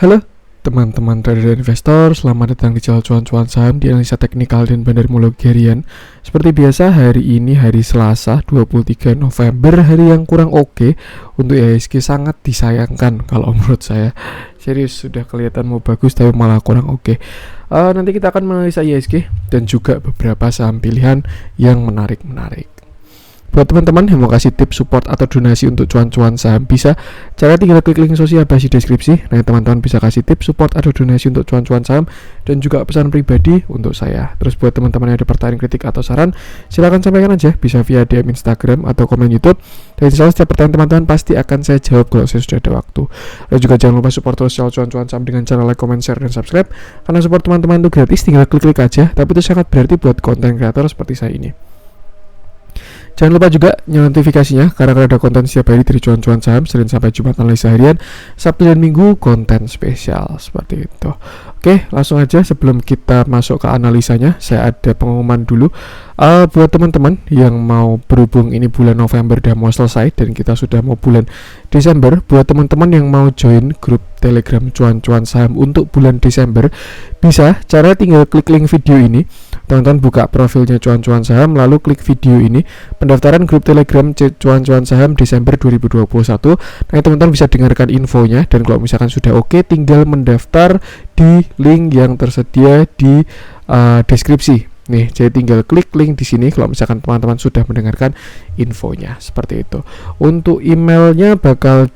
Halo teman-teman trader dan investor, selamat datang di channel cuan-cuan saham di analisa teknikal dan bandarmologi harian. Seperti biasa, hari ini hari Selasa 23 November, hari yang kurang oke untuk IHSG, sangat disayangkan kalau menurut saya. Serius, sudah kelihatan mau bagus tapi malah kurang oke. Nanti kita akan menganalisa IHSG dan juga beberapa saham pilihan yang menarik-menarik. Buat teman-teman yang mau kasih tips, support, atau donasi untuk cuan-cuan saham, bisa cara tinggal klik link sosial basi deskripsi. Nah, teman-teman bisa kasih tips, support, atau donasi untuk cuan-cuan saham dan juga pesan pribadi untuk saya. Terus buat teman-teman yang ada pertanyaan, kritik, atau saran, silahkan sampaikan aja, bisa via DM Instagram atau komen YouTube. Dan insya Allah setiap pertanyaan teman-teman pasti akan saya jawab kalau saya sudah ada waktu. Dan juga jangan lupa support terus channel cuan-cuan saham dengan cara like, comment, share, dan subscribe. Karena support teman-teman itu gratis, tinggal klik-klik aja, tapi itu sangat berarti buat konten kreator seperti saya ini. Jangan lupa juga nyalain notifikasinya karena akan ada konten setiap hari dari cuan-cuan saham, Senin sampai Jumat analisa harian, Sabtu dan Minggu konten spesial seperti itu. Oke, langsung aja sebelum kita masuk ke analisanya, saya ada pengumuman dulu. Buat teman-teman yang mau berhubung ini bulan November udah mau selesai dan kita sudah mau bulan Desember, buat teman-teman yang mau join grup Telegram cuan-cuan saham untuk bulan Desember, bisa cara tinggal klik link video ini. Teman-teman buka profilnya cuan-cuan saham, lalu klik video ini, pendaftaran grup Telegram cuan-cuan saham Desember 2021. Nah, teman-teman bisa dengarkan infonya, dan kalau misalkan sudah oke, tinggal mendaftar di link yang tersedia di deskripsi. Nih, jadi tinggal klik link di sini kalau misalkan teman-teman sudah mendengarkan infonya, seperti itu. Untuk emailnya bakal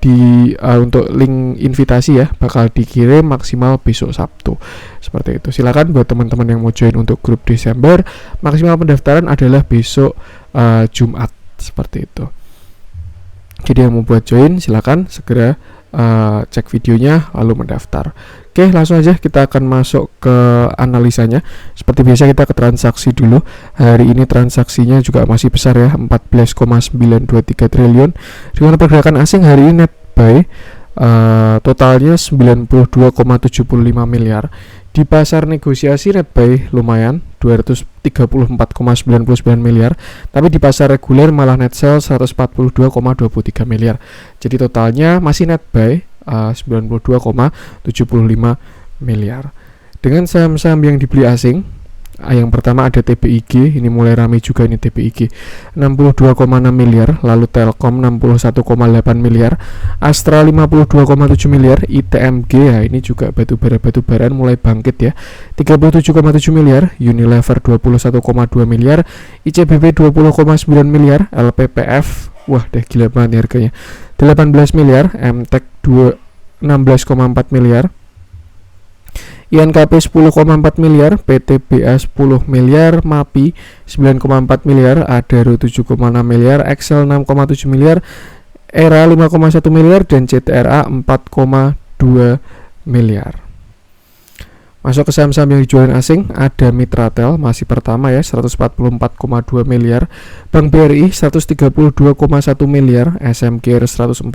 untuk link invitasi ya, bakal dikirim maksimal besok Sabtu. Seperti itu. Silakan buat teman-teman yang mau join untuk grup Desember, maksimal pendaftaran adalah besok Jumat, seperti itu. Jadi yang mau buat join silakan segera cek videonya lalu mendaftar. Oke, langsung aja kita akan masuk ke analisanya. Seperti biasa kita ke transaksi dulu. Hari ini transaksinya juga masih besar ya, 14,923 triliun. Dengan pergerakan asing hari ini net buy totalnya 92,75 miliar. Di pasar negosiasi net buy lumayan 234,99 miliar, tapi di pasar reguler malah net sell 142,23 miliar. Jadi totalnya masih net buy 92,75 miliar. Dengan saham-saham yang dibeli asing, yang pertama ada TBIG, ini mulai ramai juga ini TBIG, 62,6 miliar, lalu Telkom 61,8 miliar, Astra 52,7 miliar, ITMG ya ini juga batu-baraan mulai bangkit ya, 37,7 miliar, Unilever 21,2 miliar, ICBP 20,9 miliar, LPPF wah deh gila banget harganya 18 miliar, MTEK 16,4 miliar, INKP 10,4 miliar, PTBA 10 miliar, MAPI 9,4 miliar, Adaro 7,6 miliar, Excel 6,7 miliar, ERA 5,1 miliar, dan CTRA 4,2 miliar. Masuk ke saham-saham yang dijualin asing, ada Mitratel masih pertama ya 144,2 miliar, Bank BRI 132,1 miliar, SMG 104,9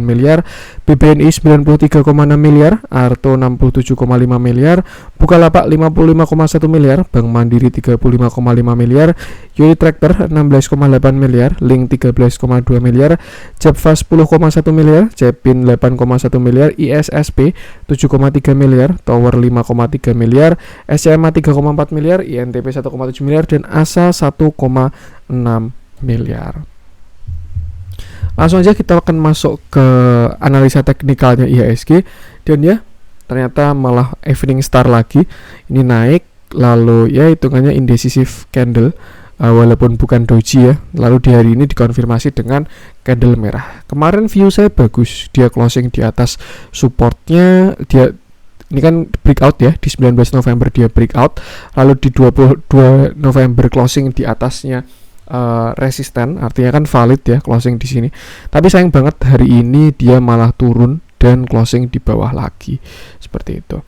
miliar, BBNI 93,6 miliar, Arto 67,5 miliar, Bukalapak 55,1 miliar, Bank Mandiri 35,5 miliar, Yuri Tractor 16,8 miliar, Link 13,2 miliar, Japfa 10,1 miliar, Cepin 8,1 miliar, ISSP 7,3 miliar, Tower 5,3 miliar, SMA 3,4 miliar, INTP 1,7 miliar, dan ASA 1,6 miliar. Langsung aja kita akan masuk ke analisa teknikalnya IHSG, dan ya ternyata malah evening star lagi, ini naik lalu ya hitungannya indecisive candle, walaupun bukan doji ya, lalu di hari ini dikonfirmasi dengan candle merah. Kemarin view saya bagus, dia closing di atas supportnya, dia ini kan breakout ya, di 19 November dia breakout, lalu di 22 November closing di atasnya resisten, artinya kan valid ya closing di sini. Tapi sayang banget hari ini dia malah turun dan closing di bawah lagi, seperti itu.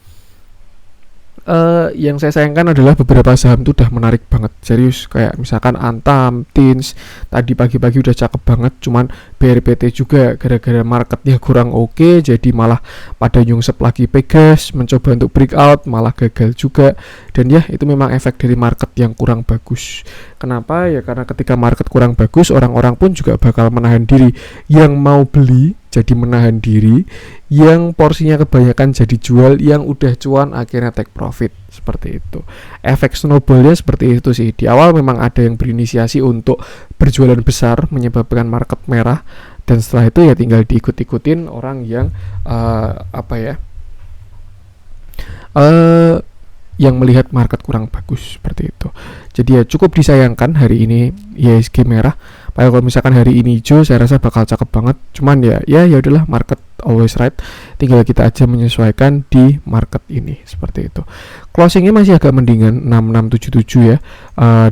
Yang saya sayangkan adalah beberapa saham itu udah menarik banget, serius, kayak misalkan Antam, Tins tadi pagi-pagi udah cakep banget, cuman BRPT juga gara-gara marketnya kurang oke, jadi malah pada nyungsep lagi. Pegas mencoba untuk breakout malah gagal juga, dan ya itu memang efek dari market yang kurang bagus. Kenapa? Ya karena ketika market kurang bagus, orang-orang pun juga bakal menahan diri. Yang mau beli jadi menahan diri, yang porsinya kebanyakan jadi jual, yang udah cuan akhirnya take profit, seperti itu. Efek snowballnya seperti itu sih. Di awal memang ada yang berinisiasi untuk berjualan besar menyebabkan market merah, dan setelah itu ya tinggal diikut-ikutin orang yang yang melihat market kurang bagus, seperti itu. Jadi ya cukup disayangkan hari ini IHSG merah. Padahal kalau misalkan hari ini hijau, saya rasa bakal cakep banget. Cuman ya udahlah, market always right. Tinggal kita aja menyesuaikan di market ini, seperti itu. Closingnya masih agak mendingan 6677 ya.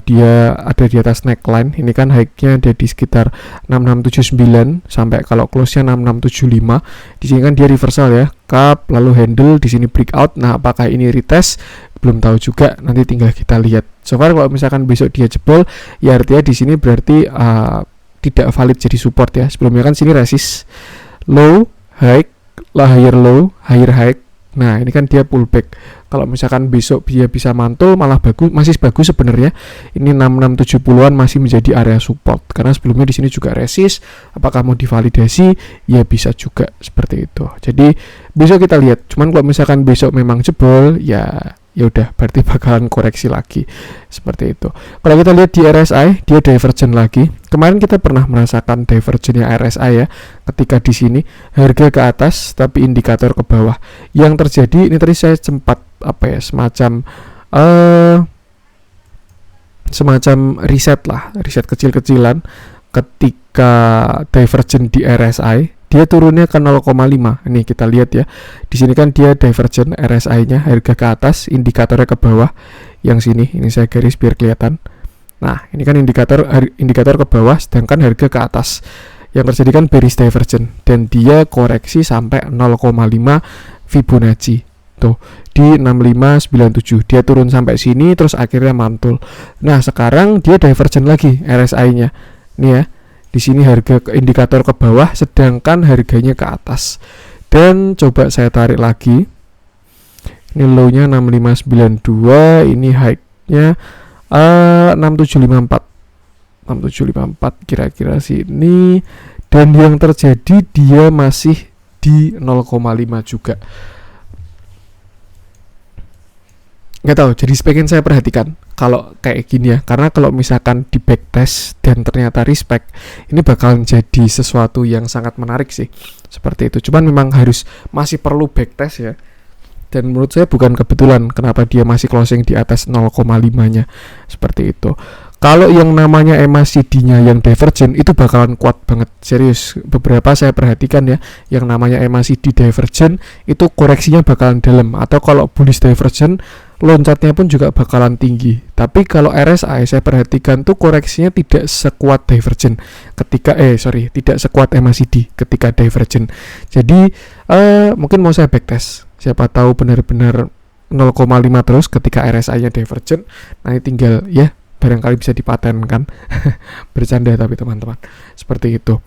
Dia ada di atas neckline. Ini kan high-nya ada di sekitar 6679 sampai kalau close-nya 6675. Di sini kan dia reversal ya, cup lalu handle, di sini breakout. Nah, apakah ini retest? Belum tahu juga, nanti tinggal kita lihat. So far kalau misalkan besok dia jebol, ya artinya di sini berarti tidak valid jadi support ya. Sebelumnya kan sini resist, low, high, higher low, higher high. Nah, ini kan dia pullback. Kalau misalkan besok dia bisa mantul, malah bagus, masih bagus sebenarnya. Ini 6670-an masih menjadi area support. Karena sebelumnya di sini juga resist. Apakah mau divalidasi? Ya bisa juga seperti itu. Jadi besok kita lihat. Cuman kalau misalkan besok memang jebol, ya udah berarti bakalan koreksi lagi, seperti itu. Kalau kita lihat di RSI, dia divergent lagi. Kemarin kita pernah merasakan divergentnya RSI ya, ketika di sini harga ke atas tapi indikator ke bawah. Yang terjadi ini tadi saya sempat semacam riset kecil-kecilan. Ketika divergent di RSI, dia turunnya ke 0,5. Ini kita lihat ya. Di sini kan dia divergent RSI-nya, harga ke atas, indikatornya ke bawah. Yang sini, ini saya garis biar kelihatan. Nah, ini kan indikator ke bawah, sedangkan harga ke atas. Yang terjadi kan bearish divergent, dan dia koreksi sampai 0,5 Fibonacci. Tuh, di 6597. Dia turun sampai sini terus akhirnya mantul. Nah, sekarang dia divergent lagi RSI-nya. Nih ya. Di sini harga indikator ke bawah, sedangkan harganya ke atas. Dan coba saya tarik lagi. Ini low-nya 6592, ini high-nya 6754. 6754 kira-kira sini. Dan yang terjadi dia masih di 0,5 juga. Nggak tahu, jadi pengen saya perhatikan kalau kayak gini ya, karena kalau misalkan di backtest dan ternyata respect, ini bakalan jadi sesuatu yang sangat menarik sih, seperti itu. Cuman memang masih perlu backtest ya, dan menurut saya bukan kebetulan kenapa dia masih closing di atas 0,5-nya, seperti itu. Kalau yang namanya MACD-nya yang divergent itu bakalan kuat banget, serius. Beberapa saya perhatikan ya, yang namanya MACD divergent itu koreksinya bakalan dalam, atau kalau bullish divergent loncatnya pun juga bakalan tinggi. Tapi kalau RSI saya perhatikan tuh koreksinya tidak sekuat divergent tidak sekuat MACD ketika divergent. Jadi mungkin mau saya backtest, siapa tahu benar-benar 0,5 terus ketika RSI-nya divergent. Nanti tinggal ya barangkali bisa dipatenkan. Bercanda tapi teman-teman, seperti itu.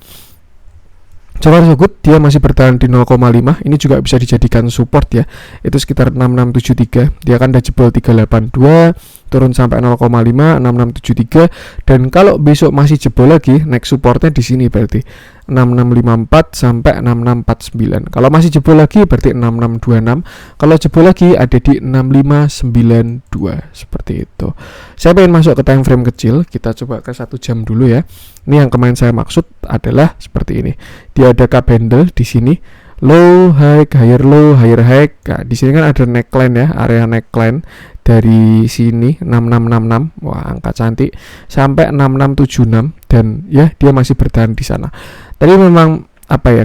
So far so good, dia masih bertahan di 0,5. Ini juga bisa dijadikan support ya. Itu sekitar 6673. Dia kan udah jebol 382, turun sampai 0,5, 6673. Dan kalau besok masih jebol lagi, next supportnya di sini berarti 6654 sampai 6649. Kalau masih jebol lagi berarti 6626. Kalau jebol lagi ada di 6592, seperti itu. Saya pengen masuk ke time frame kecil. Kita coba ke 1 jam dulu ya. Ini yang kemarin saya maksud adalah seperti ini. Dia ada cup handle di sini, low, high, higher low, higher high. Nah, di sini kan ada neckline ya, area neckline dari sini 6666. Wah, angka cantik, sampai 6676, dan ya dia masih bertahan di sana. Tadi memang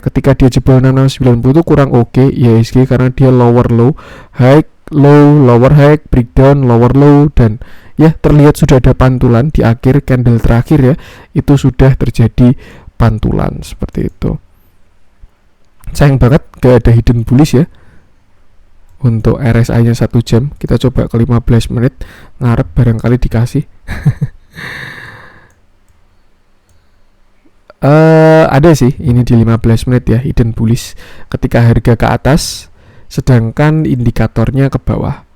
ketika dia jebol 6690 itu kurang oke IHSG karena dia lower low, high, low, lower high, breakdown, lower low, dan ya terlihat sudah ada pantulan di akhir candle terakhir ya, itu sudah terjadi pantulan seperti itu. Sayang banget gak ada hidden bullish ya untuk RSI nya 1 jam. Kita coba ke 15 menit, ngarep barangkali dikasih. Ada sih ini di 15 menit ya, hidden bullish ketika harga ke atas sedangkan indikatornya ke bawah.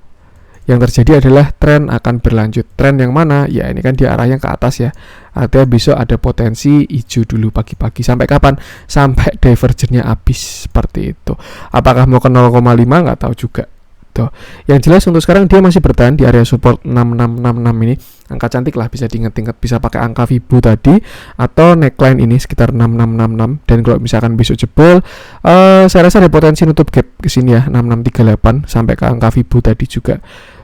yang terjadi adalah tren akan berlanjut. Tren yang mana? Ya ini kan dia arahnya ke atas ya. Artinya besok ada potensi hijau dulu pagi-pagi. Sampai kapan? Sampai divergennya habis seperti itu. Apakah mau ke 0,5? Nggak tahu juga. Tuh. Yang jelas untuk sekarang dia masih bertahan di area support 6666 ini. Angka cantik lah, bisa diinget-inget, bisa pakai angka Fibo tadi atau neckline ini sekitar 6666. Dan kalau misalkan besok jebol, saya rasa ada potensi nutup gap ke sini ya 6638 sampai ke angka Fibo tadi juga.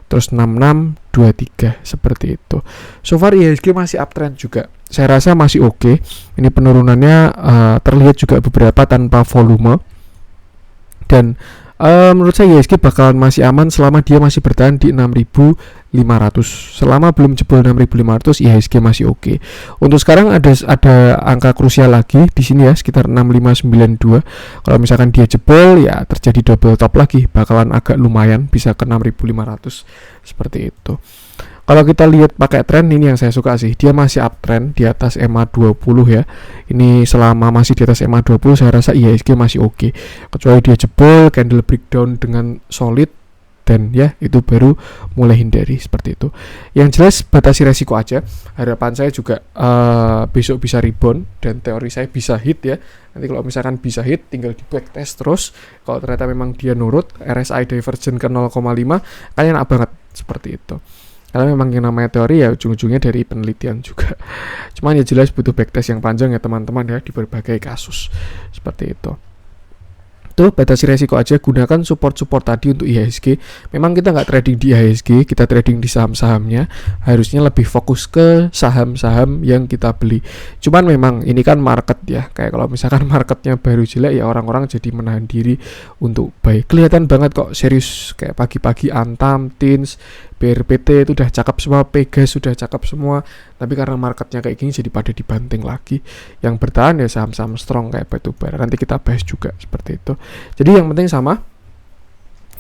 Terus 6623 seperti itu. So far IHSG masih uptrend juga. Saya rasa masih oke. Ini penurunannya terlihat juga beberapa tanpa volume. Dan menurut saya IHSG bakalan masih aman selama dia masih bertahan di 6.500. Selama belum jebol 6.500 IHSG masih oke. Untuk sekarang ada angka krusial lagi di sini ya sekitar 6592. Kalau misalkan dia jebol ya terjadi double top lagi, bakalan agak lumayan bisa ke 6.500 seperti itu. Kalau kita lihat pakai tren, ini yang saya suka sih, dia masih uptrend di atas MA20 ya. Ini selama masih di atas MA20 saya rasa IHSG masih oke. Kecuali dia jebol, candle breakdown dengan solid, dan ya itu baru mulai hindari seperti itu. Yang jelas batasi resiko aja. Harapan saya juga besok bisa rebound dan teori saya bisa hit ya. Nanti kalau misalkan bisa hit tinggal di backtest terus. Kalau ternyata memang dia nurut, RSI divergent ke 0,5 kan enak banget seperti itu. Karena memang yang namanya teori ya ujung-ujungnya dari penelitian juga. Cuman ya jelas butuh backtest yang panjang ya teman-teman ya di berbagai kasus. Seperti itu. Tuh batasi resiko aja, gunakan support-support tadi untuk IHSG. Memang kita nggak trading di IHSG, kita trading di saham-sahamnya. Harusnya lebih fokus ke saham-saham yang kita beli. Cuman memang ini kan market ya. Kayak kalau misalkan marketnya baru jelek ya orang-orang jadi menahan diri untuk buy. Kelihatan banget kok serius kayak pagi-pagi Antam, Tins, BRPT itu udah cakep semua, Pegas sudah cakep semua, tapi karena marketnya kayak gini jadi pada dibanting lagi. Yang bertahan ya saham-saham strong kayak batubara. Nanti kita bahas juga seperti itu. Jadi yang penting sama,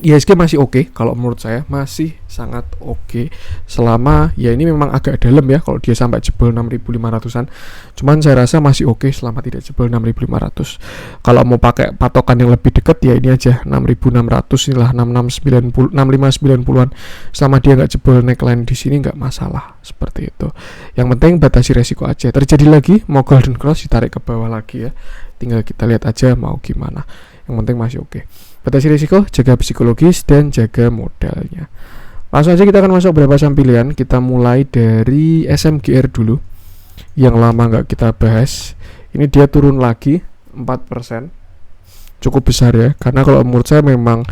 IHSG masih oke, kalau menurut saya masih sangat oke. Selama ya ini memang agak dalam ya kalau dia sampai jebol 6.500-an. Cuman saya rasa masih oke selama tidak jebol 6.500. Kalau mau pakai patokan yang lebih dekat ya ini aja 6.600 inilah 6590-an. Selama dia nggak jebol neckline di sini nggak masalah seperti itu. Yang penting batasi resiko aja. Terjadi lagi mau golden cross ditarik ke bawah lagi ya. Tinggal kita lihat aja mau gimana. Yang penting masih oke. Batasi risiko, jaga psikologis, dan jaga modalnya. Langsung aja kita akan masuk beberapa saham pilihan. Kita mulai dari SMGR dulu, yang lama nggak kita bahas. Ini dia turun lagi 4%, cukup besar ya. Karena kalau menurut saya memang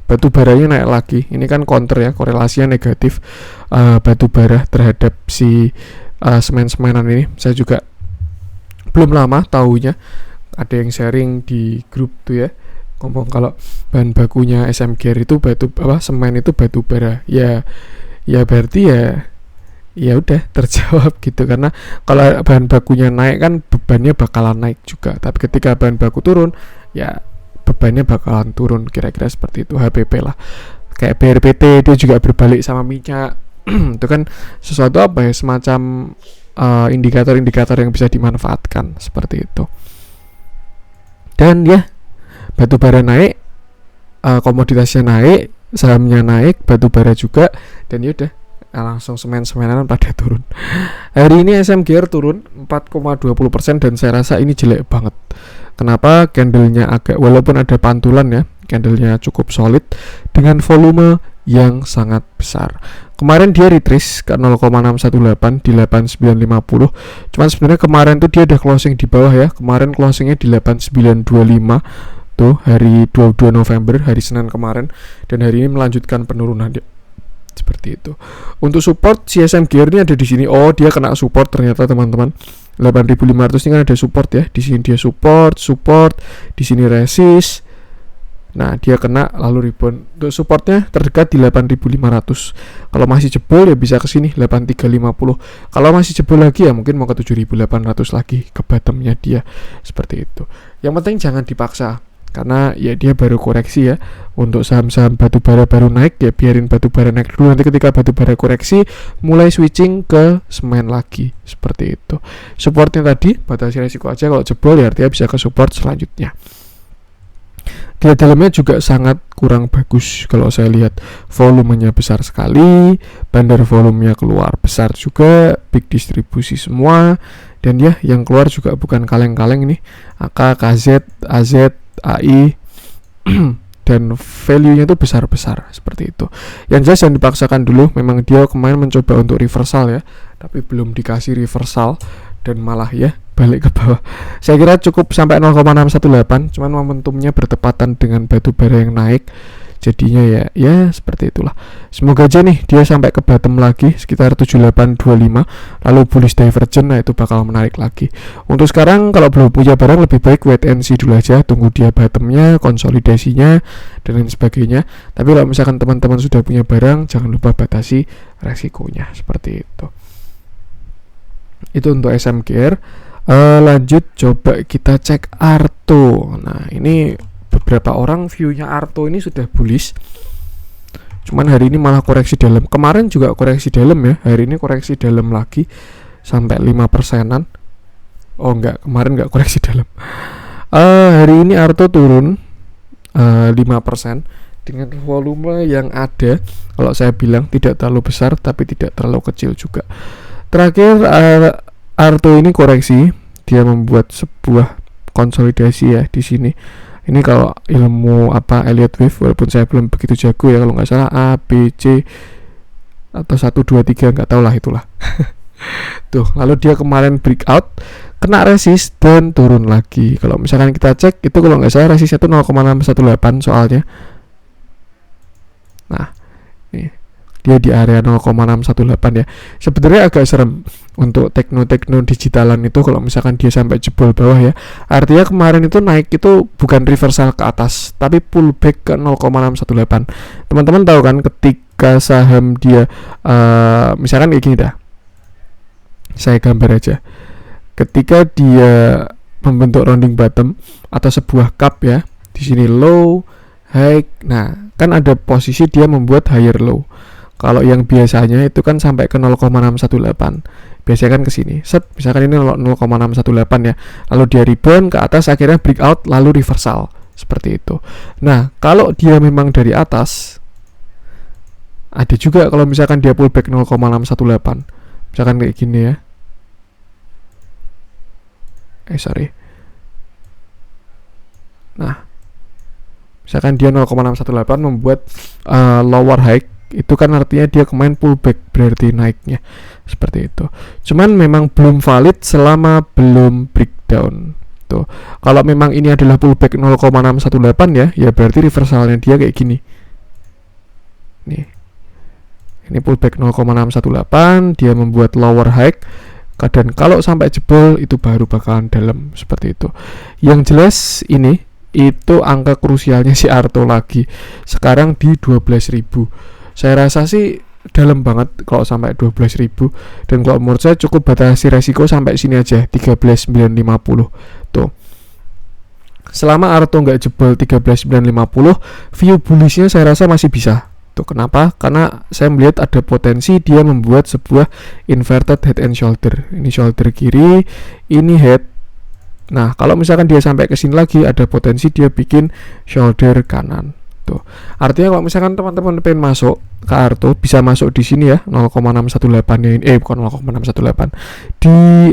batu baranya naik lagi. Ini kan counter ya, korelasinya negatif batu bara terhadap si semen-semenan ini. Saya juga belum lama tahunya. Ada yang sharing di grup tuh ya, ngomong kalau bahan bakunya SMGR itu semen itu batu bara. Ya berarti ya udah terjawab gitu, karena kalau bahan bakunya naik kan bebannya bakalan naik juga, tapi ketika bahan baku turun ya bebannya bakalan turun, kira-kira seperti itu. HPP lah kayak BRPT dia juga berbalik sama minyak. Itu kan sesuatu semacam indikator-indikator yang bisa dimanfaatkan seperti itu. Dan ya batu bara naik, komoditasnya naik, sahamnya naik, batu bara juga, dan yaudah langsung semen-semenan pada turun. Hari ini SMGR turun 4,20% dan saya rasa ini jelek banget. Kenapa? Candlenya walaupun ada pantulan ya, candlenya cukup solid dengan volume yang sangat besar. Kemarin dia retrace ke 0,618 di 8950. Cuman sebenarnya kemarin tuh dia udah closing di bawah ya. Kemarin closingnya di 8925 tuh hari 22 November, hari Senin kemarin, dan hari ini melanjutkan penurunan dia. Seperti itu. Untuk support CSM Gear ini ada di sini. Oh, dia kena support ternyata teman-teman. 8500 ini kan ada support ya. Di sini dia support, di sini resist. Nah, dia kena lalu rebound. Untuk supportnya terdekat di 8500. Kalau masih jebol ya bisa ke sini 8350. Kalau masih jebol lagi ya mungkin mau ke 7800 lagi ke bottomnya dia. Seperti itu. Yang penting jangan dipaksa, karena ya dia baru koreksi ya. Untuk saham-saham batubara baru naik ya biarin batubara naik dulu. Nanti ketika batubara koreksi mulai switching ke semen lagi. Seperti itu. Supportnya tadi batasi resiko aja, kalau jebol ya artinya bisa ke support selanjutnya. Dia dalamnya juga sangat kurang bagus kalau saya lihat. Volumenya besar sekali, bandar volumenya keluar besar juga, big distribusi semua, dan ya yang keluar juga bukan kaleng-kaleng nih, AK, KZ, AZ, AI dan value-nya itu besar-besar seperti itu. Yang jelas jangan dipaksakan dulu, memang dia kemarin mencoba untuk reversal ya, tapi belum dikasih reversal dan malah ya balik ke bawah. Saya kira cukup sampai 0,618, cuman momentumnya bertepatan dengan batu bara yang naik. Jadinya ya seperti itulah. Semoga aja nih dia sampai ke bottom lagi sekitar 7825, lalu bullish divergent, nah itu bakal menarik lagi. Untuk sekarang kalau belum punya barang lebih baik wait and see dulu aja, tunggu dia bottomnya, konsolidasinya dan lain sebagainya. Tapi kalau misalkan teman-teman sudah punya barang, jangan lupa batasi resikonya seperti itu. Itu untuk SMGR. Lanjut coba kita cek Arto. Nah ini beberapa orang view-nya Arto ini sudah bullish, cuman hari ini malah koreksi dalam. Kemarin juga koreksi dalam ya, hari ini koreksi dalam lagi sampai 5%an. Oh enggak, kemarin enggak koreksi dalam. Hari ini Arto turun 5% dengan volume yang ada, kalau saya bilang tidak terlalu besar tapi tidak terlalu kecil juga. Terakhir Arto ini koreksi, dia membuat sebuah konsolidasi ya di sini. Ini kalau ilmu Elliott Wave, walaupun saya belum begitu jago ya, kalau nggak salah A, B, C atau 1, 2, 3 nggak tahu lah itulah. Tuh, lalu dia kemarin breakout, kena resist dan turun lagi. Kalau misalkan kita cek itu kalau nggak salah resistnya itu 0,618 soalnya. Nah, nih dia di area 0,618 ya. Sebenarnya agak serem untuk tekno digitalan itu kalau misalkan dia sampai jebol bawah ya. Artinya kemarin itu naik itu bukan reversal ke atas, tapi pullback ke 0,618. Teman-teman tahu kan ketika saham dia misalkan kayak gini dah. Saya gambar aja. Ketika dia membentuk rounding bottom atau sebuah cup ya, di sini low, high. Nah, kan ada posisi dia membuat higher low. Kalau yang biasanya itu kan sampai ke 0,618. Biasanya kan ke sini. Set, misalkan ini 0,618 ya. Lalu dia rebound ke atas, akhirnya breakout lalu reversal. Seperti itu. Nah, kalau dia memang dari atas, ada juga kalau misalkan dia pullback 0,618. Misalkan kayak gini ya. Nah, misalkan dia 0,618 membuat lower high, itu kan artinya dia kemarin pullback, berarti naiknya seperti itu. Cuman memang belum valid selama belum breakdown. Tuh. Kalau memang ini adalah pullback 0,618 ya berarti reversalnya dia kayak gini. Nih. Ini pullback 0,618, dia membuat lower high. Dan kalau sampai jebol itu baru bakalan dalam seperti itu. Yang jelas ini itu angka krusialnya si Arto lagi. Sekarang di 12.000. Saya rasa sih dalam banget kalau sampai 12.000, dan kalau menurut saya cukup batasi resiko sampai sini aja 13.950 tuh. Selama Arto nggak jebol 13.950, view bullishnya saya rasa masih bisa tuh. Kenapa? Karena saya melihat ada potensi dia membuat sebuah inverted head and shoulder. Ini shoulder kiri, ini head. Nah kalau misalkan dia sampai ke sini lagi, ada potensi dia bikin shoulder kanan. Tuh. Artinya kalau misalkan teman-teman pengen masuk ke Arto, bisa masuk di sini ya 0,618 ini, bukan 0,618 di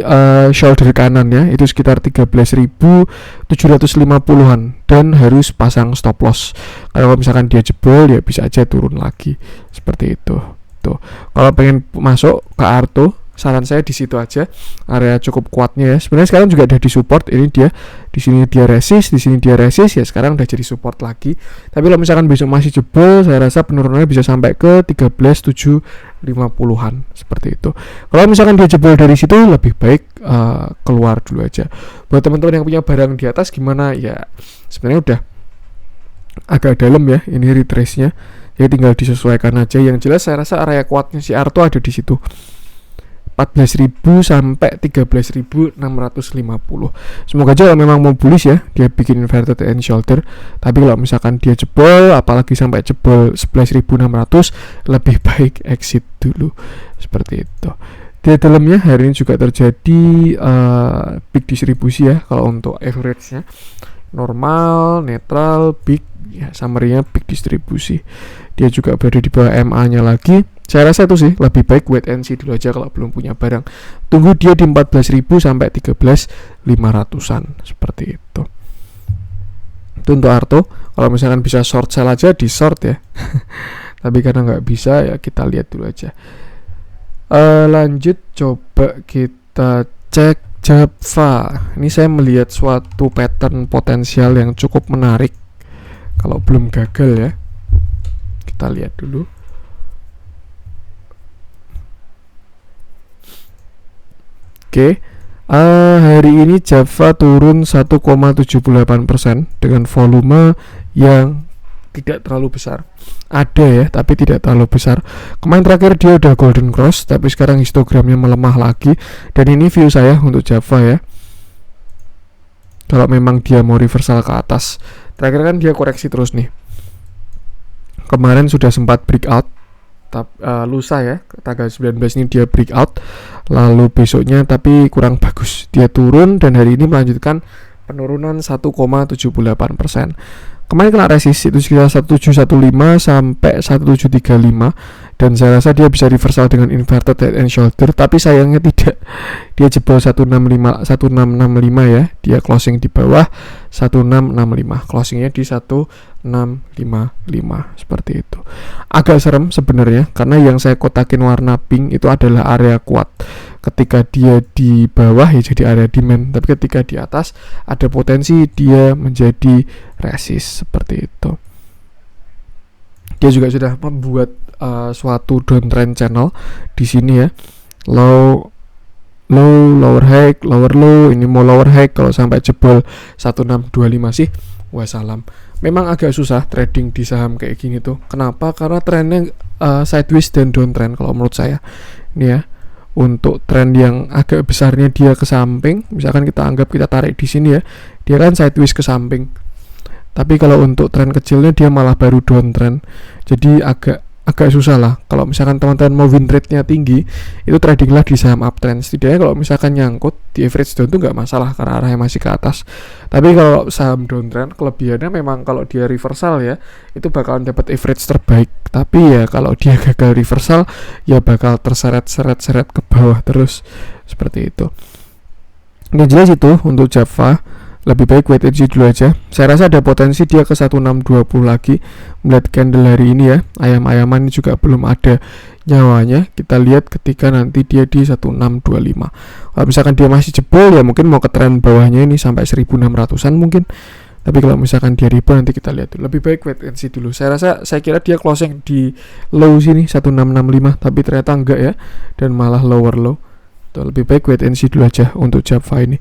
shoulder kanannya itu sekitar 13.750-an dan harus pasang stop loss. Kalau misalkan dia jebol ya bisa aja turun lagi seperti itu. Tuh. Kalau pengen masuk ke Arto, saran saya di situ aja, area cukup kuatnya ya. Sebenarnya sekarang juga ada di support, ini dia di sini dia resist, di sini dia resist ya, sekarang udah jadi support lagi. Tapi kalau misalkan besok masih jebol, saya rasa penurunannya bisa sampai ke 13.750-an seperti itu. Kalau misalkan dia jebol dari situ, lebih baik keluar dulu aja. Buat teman-teman yang punya barang di atas gimana ya, sebenarnya udah agak dalam ya ini retrace-nya, jadi tinggal disesuaikan aja. Yang jelas saya rasa area kuatnya si Arto ada di situ 14.000 sampai 13.650. Semoga aja kalau memang mau bullish ya, dia bikin inverted and shoulder. Tapi kalau misalkan dia jebol, apalagi sampai jebol 11.600, lebih baik exit dulu. Seperti itu. Di dalamnya hari ini juga terjadi big distribusi ya. Kalau untuk average-nya normal, netral, big, ya summary-nya big distribusi. Dia juga berada di bawah MA-nya lagi. Saya rasa itu sih lebih baik wait and see dulu aja kalau belum punya barang. Tunggu dia di 14.000 sampai 13.500-an seperti itu. Itu untuk Arto. Kalau misalkan bisa short sell aja di short ya. Tapi karena nggak bisa ya kita lihat dulu aja. Lanjut coba kita cek Java. Ini saya melihat suatu pattern potensial yang cukup menarik. Kalau belum gagal ya, kita lihat dulu. Oke, hari ini Java turun 1,78% dengan volume yang tidak terlalu besar. Ada ya, tapi tidak terlalu besar. Kemarin terakhir dia udah golden cross, tapi sekarang histogramnya melemah lagi. Dan ini view saya untuk Java ya. Kalau memang dia mau reversal ke atas. Terakhir kan dia koreksi terus nih. Kemarin sudah sempat breakout. Lusa ya, tanggal 19 ini dia breakout. Lalu besoknya tapi kurang bagus. Dia turun dan hari ini melanjutkan penurunan 1,78%. Kemarin kena resist itu sekitar 1715 sampai 1735 dan saya rasa dia bisa reversal dengan inverted head and shoulder, tapi sayangnya tidak. Dia jebol 1665 ya. Dia closing di bawah 1665. Closingnya di 1655 seperti itu. Agak serem sebenarnya karena yang saya kotakin warna pink itu adalah area kuat. Ketika dia di bawah ya jadi area demand, tapi ketika di atas ada potensi dia menjadi resist seperti itu. Dia juga sudah membuat suatu downtrend channel di sini ya. Low, lower high, lower low. Ini mau lower high, kalau sampai jebol 1625 sih wassalam. Memang agak susah trading di saham kayak gini tuh. Kenapa? Karena trennya sideways dan downtrend kalau menurut saya. Ini ya. Untuk tren yang agak besarnya dia ke samping, misalkan kita anggap kita tarik di sini ya, dia kan sideways ke samping. Tapi kalau untuk tren kecilnya dia malah baru downtrend. Jadi agak susah lah. Kalau misalkan teman-teman mau win rate-nya tinggi, itu tradinglah di saham uptrend. Setidaknya kalau misalkan nyangkut di average down itu nggak masalah karena arahnya masih ke atas. Tapi kalau saham downtrend, kelebihannya memang kalau dia reversal ya, itu bakalan dapat average terbaik. Tapi ya kalau dia gagal reversal, ya bakal terseret-seret ke bawah terus seperti itu. Ini jelas itu untuk Java. Lebih baik wait and see dulu aja. Saya rasa ada potensi dia ke 1620 lagi. Melihat candle hari ini ya, ayam-ayaman ini juga belum ada nyawanya. Kita lihat ketika nanti dia di 1625. Kalau misalkan dia masih jebol ya mungkin mau ke tren bawahnya ini sampai 1600-an mungkin. Tapi kalau misalkan dia rebound nanti kita lihat dulu. Lebih baik wait and see dulu. Saya kira dia closing di low sini 1665, tapi ternyata enggak ya, dan malah lower low. Tuh, lebih baik wait and see dulu aja untuk Java ini.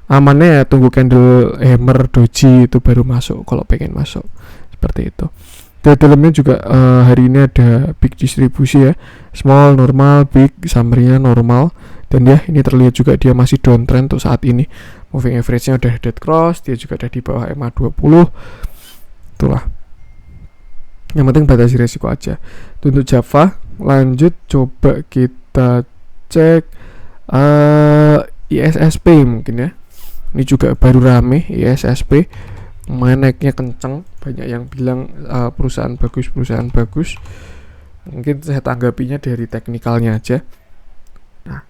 Amannya ya tunggu candle hammer doji itu baru masuk kalau pengen masuk seperti itu. Di dalamnya juga hari ini ada big distribusi ya, small, normal, big, summary-nya normal, dan ya ini terlihat juga dia masih downtrend untuk saat ini. Moving average-nya udah dead cross, dia juga ada di bawah MA20. Itulah. Yang penting batasi resiko aja. Itu untuk Java. Lanjut coba kita cek ISSP mungkin ya. Ini juga baru rame ISSP, naiknya kenceng, banyak yang bilang perusahaan bagus. Mungkin saya tanggapinya dari teknikalnya aja. Nah,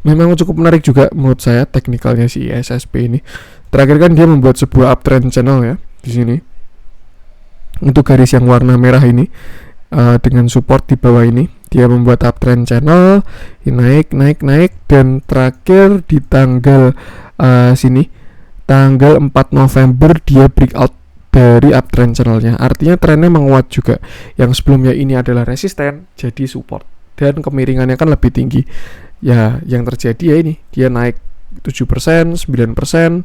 memang cukup menarik juga menurut saya teknikalnya si ISSP ini. Terakhir kan dia membuat sebuah uptrend channel ya di sini. Untuk garis yang warna merah ini dengan support di bawah ini. Dia membuat uptrend channel, naik, dan terakhir di tanggal tanggal 4 November dia breakout dari uptrend channelnya. Artinya trennya menguat juga. Yang sebelumnya ini adalah resisten, jadi support. Dan kemiringannya kan lebih tinggi. Ya, yang terjadi ya ini, dia naik 7%, 9%,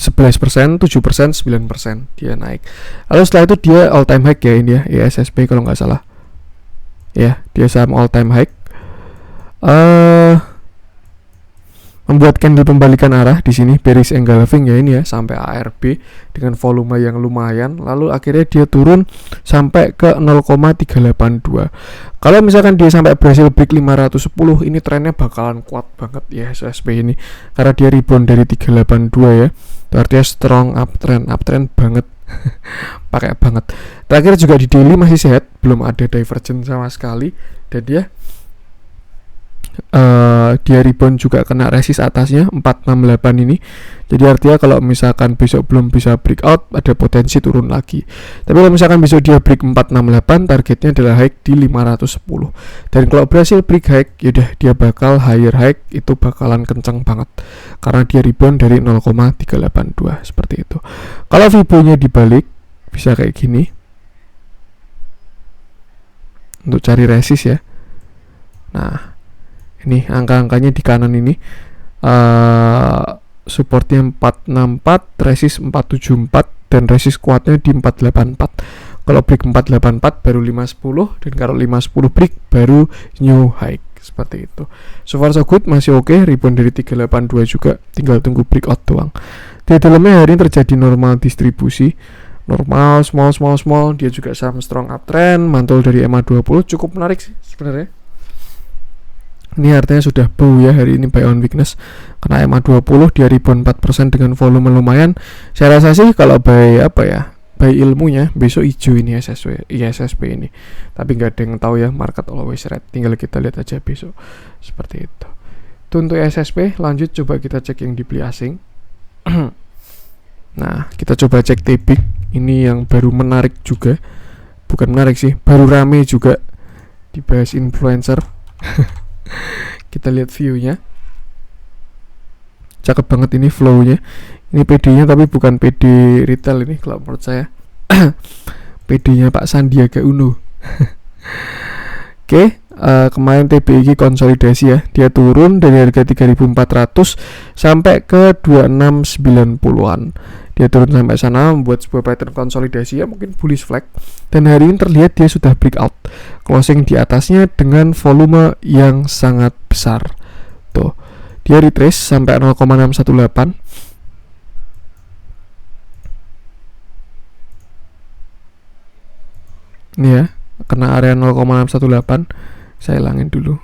11%, 7%, 9% dia naik. Lalu setelah itu dia all time high ya ini ya, ISSP kalau nggak salah. Ya, dia saham all time high. Membuat candle pembalikan arah di sini, bearish engulfing ya ini ya, sampai ARB dengan volume yang lumayan. Lalu akhirnya dia turun sampai ke 0,382. Kalau misalkan dia sampai berhasil break 510, ini trennya bakalan kuat banget ya SSP ini, karena dia rebound dari 382 ya. Itu artinya strong uptrend banget. Pakai banget. Terakhir juga di daily masih sehat, belum ada divergence sama sekali, dan dia rebound juga kena resist atasnya 468 ini. Jadi artinya kalau misalkan besok belum bisa breakout, ada potensi turun lagi. Tapi kalau misalkan besok dia break 468, targetnya adalah high di 510. Dan kalau berhasil break high, yaudah dia bakal higher high, itu bakalan kencang banget karena dia rebound dari 0,382 seperti itu. Kalau Fibo-nya dibalik bisa kayak gini. Untuk cari resist ya. Nah, ini angka-angkanya di kanan ini, supportnya 464, resist 474, dan resist kuatnya di 484. Kalau break 484 baru 510, dan kalau 510 break baru new high, seperti itu. So far so good, masih oke, rebound dari 382 juga, tinggal tunggu breakout doang. Di dalamnya hari ini terjadi normal distribusi, normal small, dia juga sama strong uptrend, mantul dari MA20, cukup menarik sih sebenarnya. Ini artinya sudah bow ya hari ini buy on weakness, kena MA20, dia rebound 4% dengan volume lumayan. Saya rasa sih kalau buy ilmunya besok hijau ini ISSP ini, tapi nggak ada yang tahu ya, market always red, tinggal kita lihat aja besok seperti itu. Itu untuk ISSP. Lanjut coba kita cek yang dibeli asing. Nah, kita coba cek TBIG ini yang baru menarik juga, bukan menarik sih, baru rame juga dibahas influencer. Kita lihat view-nya, cakep banget ini flow-nya. Ini PD-nya tapi bukan PD retail ini kalau menurut saya. PD-nya Pak Sandiaga Uno. Oke, kemarin TBIG konsolidasi ya, dia turun dari harga 3.400 sampai ke 2690-an. Dia turun sampai sana, membuat sebuah pattern konsolidasi ya, mungkin bullish flag, dan hari ini terlihat dia sudah breakout, closing di atasnya dengan volume yang sangat besar. Tuh, dia retrace sampai 0,618. Ini ya, kena area 0,618. Saya hilangin dulu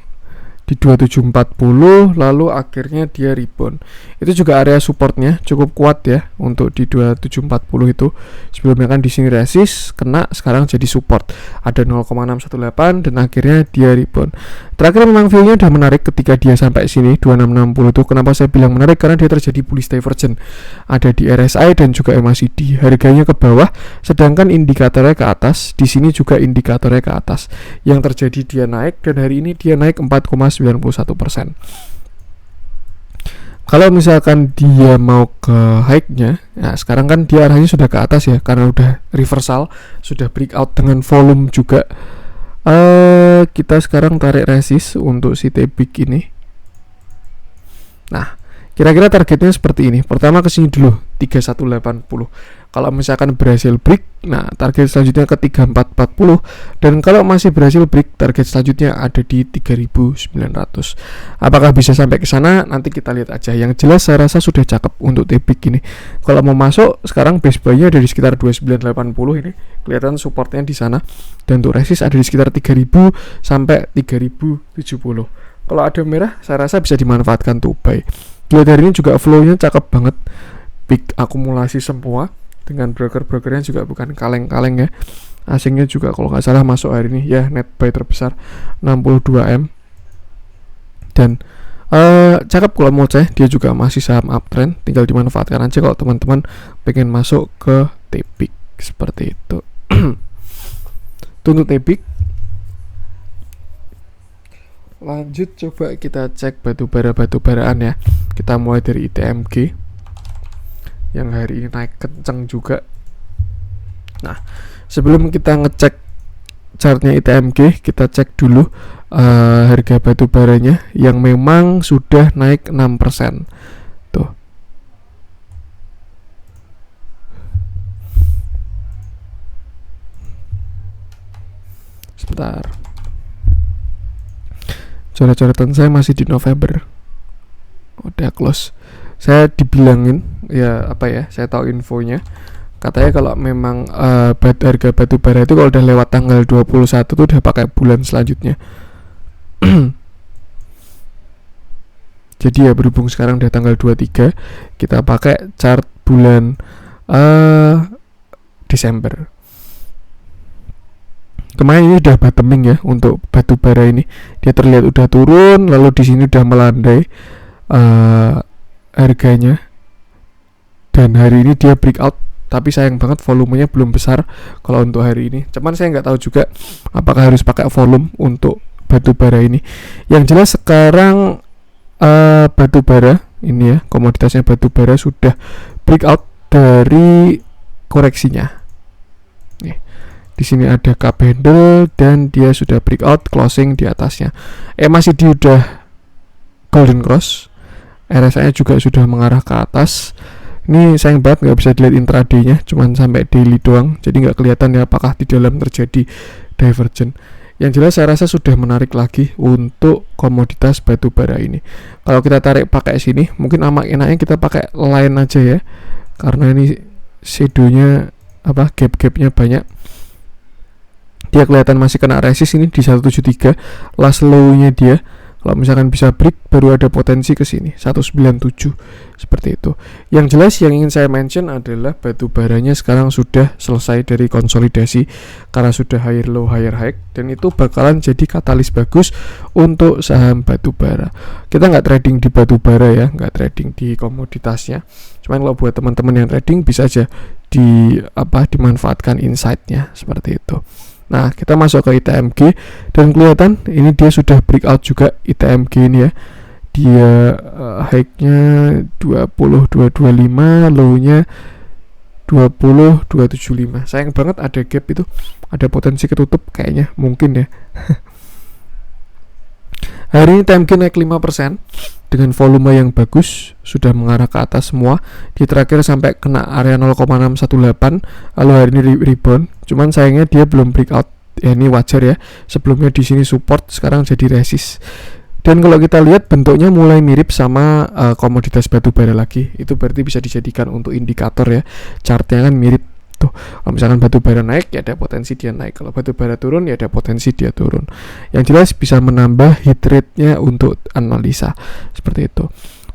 di 2740, lalu akhirnya dia rebound. Itu juga area supportnya cukup kuat ya untuk di 2740 itu. Sebelumnya kan di sini resist, kena, sekarang jadi support. Ada 0,618 dan akhirnya dia rebound. Terakhir memang view-nya udah menarik ketika dia sampai sini 2660 itu. Kenapa saya bilang menarik? Karena dia terjadi bullish divergence. Ada di RSI dan juga MACD. Harganya ke bawah, sedangkan indikatornya ke atas. Di sini juga indikatornya ke atas. Yang terjadi dia naik, dan hari ini dia naik 4,91%. Kalau misalkan dia mau ke high-nya, nah sekarang kan dia arahnya sudah ke atas ya, karena udah reversal, sudah breakout dengan volume juga. Kita sekarang tarik resist untuk si TBIG ini. Nah, kira-kira targetnya seperti ini. Pertama ke sini dulu 3180. Kalau misalkan berhasil break, nah target selanjutnya ke 3440, dan kalau masih berhasil break, target selanjutnya ada di 3900. Apakah bisa sampai ke sana? Nanti kita lihat aja. Yang jelas saya rasa sudah cakep untuk TBIG ini. Kalau mau masuk sekarang base buy-nya ada di sekitar 2980 ini. Kelihatan supportnya di sana. Dan untuk resist ada di sekitar 3000 sampai 3070. Kalau ada merah, saya rasa bisa dimanfaatkan untuk buy. Lihat hari ini juga flow-nya cakep banget. Big akumulasi semua, dengan broker-brokernya juga bukan kaleng-kaleng ya. Asingnya juga kalau nggak salah masuk hari ini ya, net buy terbesar 62M. Dan cakep kalau mau saya, dia juga masih saham uptrend, tinggal dimanfaatkan aja kalau teman-teman pengen masuk ke TBIG seperti itu. Untuk TBIG. Lanjut coba kita cek batubara-batubaraan ya. Kita mulai dari ITMG yang hari ini naik kenceng juga. Nah, sebelum kita ngecek chartnya ITMG, kita cek dulu harga batubaranya yang memang sudah naik 6%. Tuh. Sebentar. Coret-coretan saya masih di November. Udah close. Saya dibilangin ya, apa ya, saya tahu infonya Katanya kalau memang harga batu bara itu kalau udah lewat tanggal 21 tuh udah pakai bulan selanjutnya. Jadi ya berhubung sekarang udah tanggal 23, kita pakai chart bulan Desember. Kemarin ini udah bottoming ya untuk batu bara ini. Dia terlihat udah turun, lalu di sini udah melandai harganya. Dan hari ini dia breakout, tapi sayang banget volumenya belum besar kalau untuk hari ini. Cuman saya nggak tahu juga apakah harus pakai volume untuk batu bara ini. Yang jelas sekarang batu bara ini ya, komoditasnya batu bara sudah breakout dari koreksinya. Nih, di sini ada cup handle dan dia sudah breakout closing di atasnya. Masih di udah golden cross. RSI-nya juga sudah mengarah ke atas. Ini sayang banget nggak bisa dilihat intraday-nya, cuman sampai daily doang, jadi nggak kelihatan ya apakah di dalam terjadi divergent. Yang jelas saya rasa sudah menarik lagi untuk komoditas batu bara ini. Kalau kita tarik pakai sini, mungkin amat enaknya kita pakai line aja ya, karena ini shadow-nya gap-gapnya banyak. Dia kelihatan masih kena resist ini di 173, last low-nya dia. Kalau misalkan bisa break, baru ada potensi ke sini 197 seperti itu. Yang jelas yang ingin saya mention adalah batu baranya sekarang sudah selesai dari konsolidasi karena sudah higher low higher high, dan itu bakalan jadi katalis bagus untuk saham batu bara. Kita nggak trading di batu bara ya, nggak trading di komoditasnya. Cuman kalau buat teman-teman yang trading bisa aja dimanfaatkan insight-nya seperti itu. Nah, kita masuk ke ITMG dan kelihatan ini dia sudah breakout juga ITMG ini ya. Dia high-nya 20.225, low-nya 20.275. Sayang banget ada gap itu. Ada potensi ketutup kayaknya, mungkin ya. Hari ini ITMG naik 5% dengan volume yang bagus, sudah mengarah ke atas semua. Di terakhir sampai kena area 0,618, lalu hari ini rebound. Cuman sayangnya dia belum breakout. Ya ini wajar ya. Sebelumnya di sini support, sekarang jadi resist. Dan kalau kita lihat bentuknya mulai mirip sama komoditas batu bara lagi. Itu berarti bisa dijadikan untuk indikator ya. Chartnya kan mirip. Tuh, kalau misalkan batu bara naik ya ada potensi dia naik. Kalau batu bara turun ya ada potensi dia turun. Yang jelas bisa menambah hit rate-nya untuk analisa seperti itu.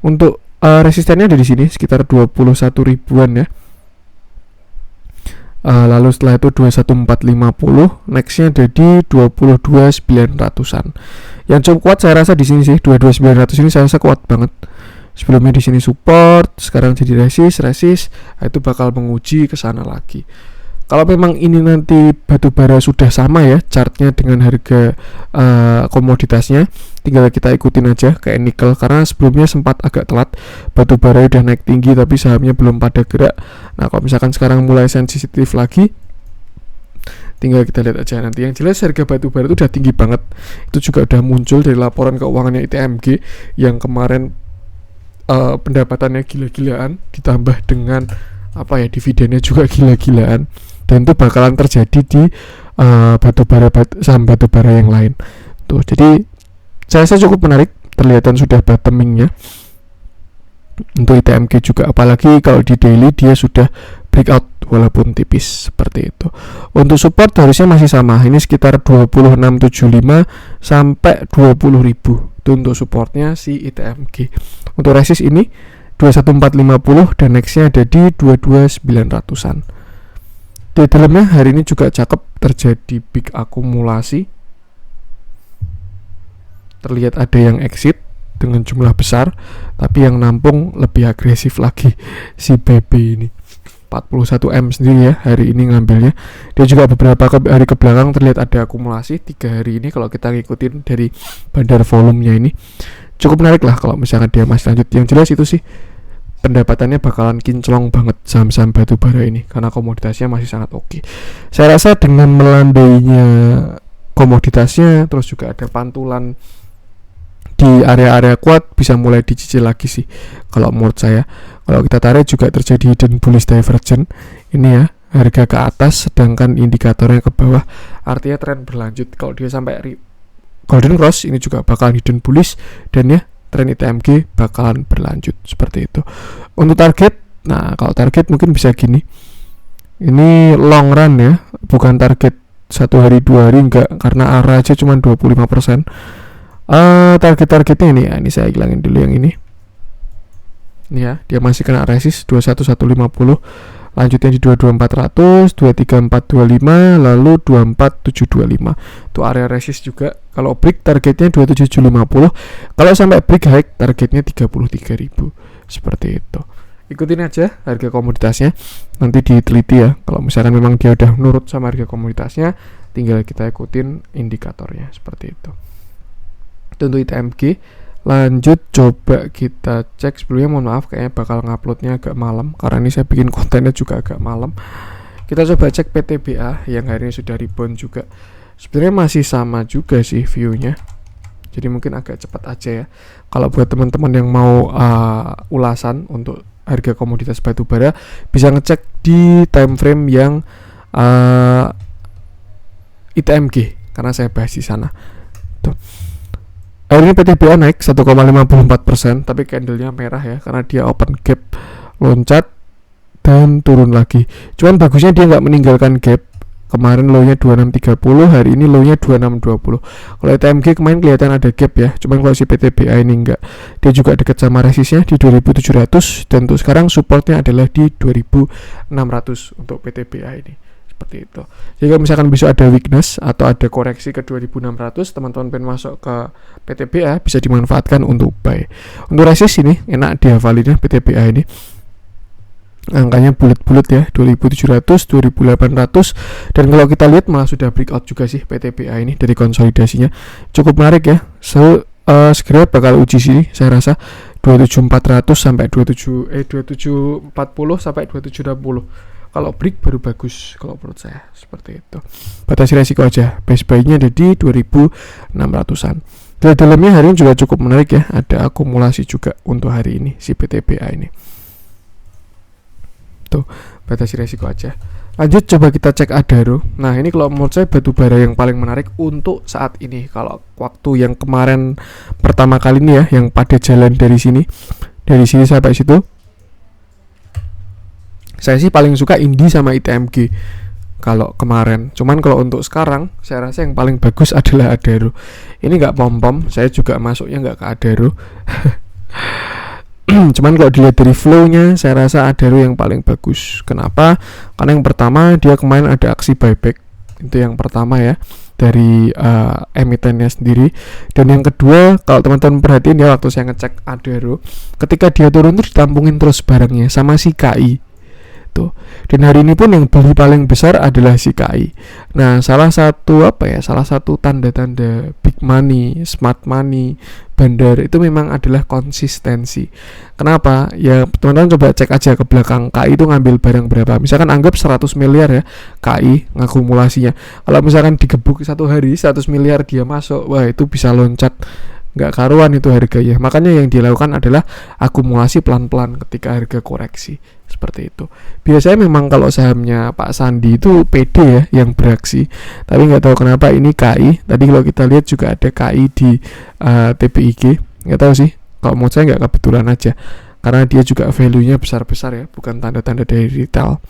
Untuk resistennya ada di sini sekitar 21 ribuan ya. Lalu setelah itu 21450, nextnya ada di 22.900-an. Yang cukup kuat saya rasa di sini sih 22.900 ini saya rasa kuat banget. Sebelumnya di sini support, sekarang jadi resist, itu bakal menguji ke sana lagi. Kalau memang ini nanti batu bara sudah sama ya chartnya dengan harga komoditasnya, tinggal kita ikutin aja kayak nikel, karena sebelumnya sempat agak telat, batu bara udah naik tinggi tapi sahamnya belum pada gerak. Nah kalau misalkan sekarang mulai sensitif lagi, tinggal kita lihat aja nanti. Yang jelas harga batu bara itu udah tinggi banget. Itu juga udah muncul dari laporan keuangannya ITMG yang kemarin pendapatannya gila-gilaan, ditambah dengan dividennya juga gila-gilaan, dan itu bakalan terjadi di saham batu bara yang lain tuh. Jadi saya rasa cukup menarik, terlihatan sudah bottomingnya untuk ITMG juga, apalagi kalau di daily dia sudah breakout walaupun tipis seperti itu. Untuk support harusnya masih sama, ini sekitar 2675 sampai 20.000 itu untuk supportnya si ITMG. Untuk resist ini 21450 dan nextnya ada di 22.900-an. Di dalamnya hari ini juga cakep, terjadi big akumulasi. Terlihat ada yang exit dengan jumlah besar, tapi yang nampung lebih agresif lagi si BB ini. 41M sendiri ya hari ini ngambilnya. Dia juga beberapa hari ke belakang terlihat ada akumulasi. 3 hari ini kalau kita ngikutin dari bandar volumenya ini cukup menarik lah kalau misalkan dia masih lanjut. Yang jelas itu sih pendapatannya bakalan kinclong banget saham-saham batu bara ini karena komoditasnya masih sangat oke. Saya rasa dengan melandainya komoditasnya, terus juga ada pantulan di area-area kuat, bisa mulai dicicil lagi sih kalau menurut saya. Kalau kita tarik juga terjadi hidden bullish divergence ini ya, harga ke atas sedangkan indikatornya ke bawah, artinya tren berlanjut. Kalau dia sampai golden cross ini juga bakalan hidden bullish, dan ya tren ITMG bakalan berlanjut seperti itu. Untuk target, nah kalau target mungkin bisa gini, Ini long run ya, bukan target 1 hari 2 hari, enggak, karena arah aja cuma 25%. Target-targetnya ini ya, ini saya hilangin dulu yang ini. Ini ya, dia masih kena resist 21150. Lanjutnya di 22400, 23425, lalu 24725. Itu area resist juga. Kalau break targetnya 27750. Kalau sampai break high targetnya 33.000. Seperti itu. Ikutin aja harga komoditasnya, nanti diteliti ya. Kalau misalkan memang dia udah nurut sama harga komoditasnya, tinggal kita ikutin indikatornya seperti itu. Itu untuk ITMG. Lanjut coba kita cek. Sebelumnya mohon maaf, kayaknya bakal nguploadnya agak malam karena ini saya bikin kontennya juga agak malam. Kita coba cek PTBA yang hari ini sudah rebound juga. Sebenarnya masih sama juga sih view-nya, jadi mungkin agak cepat aja ya. Kalau buat teman-teman yang mau ulasan untuk harga komoditas batubara, bisa ngecek di time frame yang ITMG karena saya bahas di sana. Tuh. Hari ini PTBA naik 1,54%, tapi candlenya merah ya karena dia open gap, loncat dan turun lagi. Cuman bagusnya dia nggak meninggalkan gap. Kemarin low-nya 2630, hari ini low-nya 2620. Kalau ITMG kemarin kelihatan ada gap ya, cuman kalau si PTBA ini enggak. Dia juga dekat sama resistnya di 2700, dan untuk sekarang supportnya adalah di 2600 untuk PTBA ini. Seperti itu. Jadi kalau misalkan besok ada weakness atau ada koreksi ke 2600, teman-teman pengen masuk ke PTBA bisa dimanfaatkan untuk buy. Untuk resist ini enak dihafalin ya, PTBA ini. Angkanya bulat-bulat ya, 2700, 2800, dan kalau kita lihat malah sudah breakout juga sih PTBA ini dari konsolidasinya. Cukup menarik ya. Segera bakal uji sini saya rasa 27400 sampai 2740 sampai 2760. Kalau break baru bagus kalau menurut saya, seperti itu. Batasi resiko aja. Base buy-nya ada di 2600-an. Di dalamnya hari ini juga cukup menarik ya, ada akumulasi juga untuk hari ini si PTBA ini. Tuh, batasi resiko aja. Lanjut coba kita cek Adaro. Nah, ini kalau menurut saya batubara yang paling menarik untuk saat ini. Kalau waktu yang kemarin pertama kali ini ya, yang pada jalan dari sini sampai situ, saya sih paling suka Indi sama ITMG kalau kemarin. Cuman kalau untuk sekarang, saya rasa yang paling bagus adalah Adaro. Ini nggak pom-pom, saya juga masuknya nggak ke Adaro. Cuman kalau dilihat dari flow-nya, saya rasa Adaro yang paling bagus. Kenapa? Karena yang pertama dia kemarin ada aksi buyback, itu yang pertama ya, dari emitennya sendiri. Dan yang kedua, kalau teman-teman perhatiin ya, waktu saya ngecek Adaro, ketika dia turun terus ditampungin terus barangnya sama si KI tuh. Dan hari ini pun yang beli paling besar adalah si KI. Nah, salah satu tanda-tanda big money, smart money, bandar itu memang adalah konsistensi. Kenapa? Ya teman-teman coba cek aja ke belakang KI itu ngambil barang berapa. Misalkan anggap 100 miliar ya KI ngakumulasinya. Kalau misalkan digebuk 1 hari 100 miliar dia masuk, wah itu bisa loncat nggak karuan itu harganya. Makanya yang dilakukan adalah akumulasi pelan-pelan ketika harga koreksi, seperti itu. Biasanya memang kalau sahamnya Pak Sandi itu PD ya yang beraksi, tapi nggak tahu kenapa ini KI. Tadi kalau kita lihat juga ada KI di TPIG, nggak tahu sih, kalau menurut saya nggak kebetulan aja karena dia juga value-nya besar-besar ya, bukan tanda-tanda dari retail.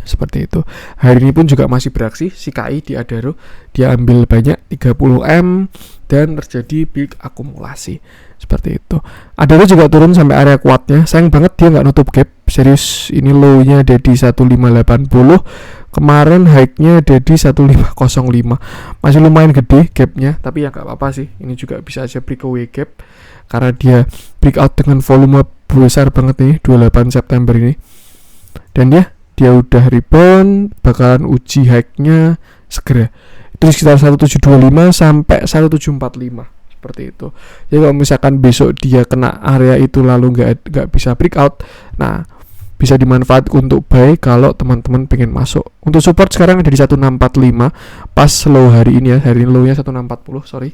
Seperti itu. Hari ini pun juga masih beraksi si KI di Adaro. Dia ambil banyak 30M dan terjadi big akumulasi. Seperti itu. Adaro juga turun sampai area kuatnya. Sayang banget dia nggak nutup gap. Serius, ini low-nya ada di 1580. Kemarin high-nya ada di 1505. Masih lumayan gede gapnya, tapi ya nggak apa-apa sih. Ini juga bisa aja breakaway gap karena dia breakout dengan volume besar banget nih 28 September ini. Dan dia udah rebound, bakalan uji high-nya segera. Itu sekitar 1725 sampai 1745 seperti itu. Jadi kalau misalkan besok dia kena area itu lalu nggak bisa breakout, nah bisa dimanfaatkan untuk buy kalau teman-teman pengen masuk. Untuk support sekarang ada di 1645 pas low hari ini ya, hari ini low-nya 1640, sorry.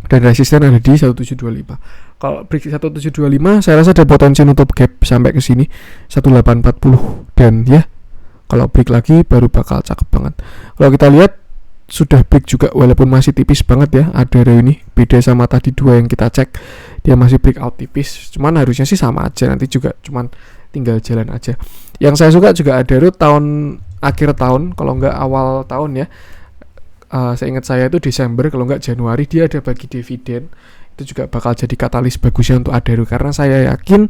Dan resisten ada di 1725. Kalau break 1725 saya rasa ada potensi nutup gap sampai ke sini 1840, dan ya kalau break lagi baru bakal cakep banget. Kalau kita lihat sudah break juga walaupun masih tipis banget ya Adaro ini, beda sama tadi dua yang kita cek, dia masih breakout tipis. Cuman harusnya sih sama aja, nanti juga cuman tinggal jalan aja. Yang saya suka juga Adaro tahun akhir tahun, kalau nggak awal tahun ya, seingat saya itu Desember, kalau nggak Januari dia ada bagi dividen. Itu juga bakal jadi katalis bagusnya untuk Adaro, karena saya yakin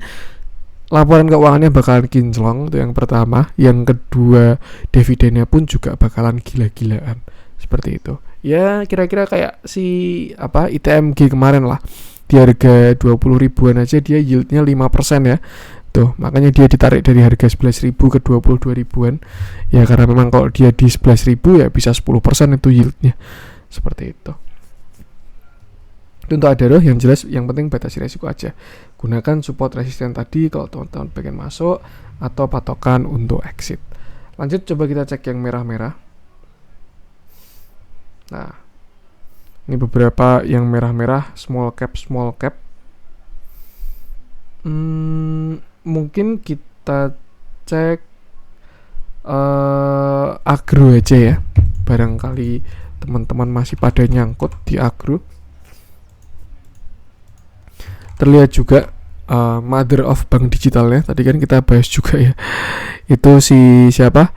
laporan keuangannya bakalan kinclong, itu yang pertama. Yang kedua, dividennya pun juga bakalan gila-gilaan. Seperti itu. Ya kira-kira kayak si ITMG kemarin lah. Di harga 20 ribuan aja dia yieldnya 5% ya. Tuh, makanya dia ditarik dari harga 11.000 ke 22 ribuan. Ya karena memang kalau dia di 11.000 ya bisa 10% itu yieldnya. Seperti itu. Itu untuk Adaro, yang jelas yang penting batasi resiko aja. Gunakan support resisten tadi kalau teman-teman pengen masuk atau patokan untuk exit. Lanjut, coba kita cek yang merah-merah. Nah, ini beberapa yang merah-merah, small cap. Mungkin kita cek agro aja ya. Barangkali teman-teman masih pada nyangkut di agro. Terlihat juga mother of bank digitalnya. Tadi kan kita bahas juga ya. Itu si siapa?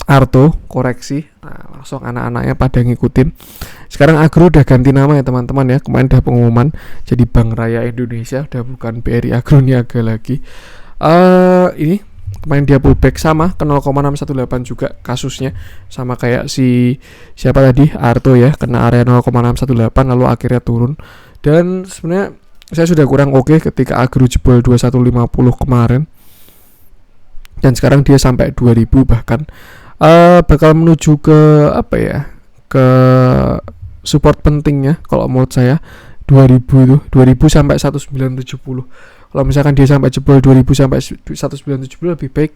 Arto koreksi. Nah, langsung anak-anaknya pada ngikutin. Sekarang Agro udah ganti nama ya teman-teman ya. Kemarin udah pengumuman jadi Bank Raya Indonesia, udah bukan BRI Agro Niaga lagi. Ini kemarin dia pullback sama ke 0,618 juga kasusnya, sama kayak si siapa tadi, Arto ya, kena area 0,618 lalu akhirnya turun. Dan sebenarnya saya sudah kurang oke ketika Agro jebol 2150 kemarin, dan sekarang dia sampai 2000 bahkan. Bakal menuju ke ke support pentingnya kalau menurut saya 2000 itu, 2000 sampai 1970. Kalau misalkan dia sampai jebol 2000 sampai 1970 lebih baik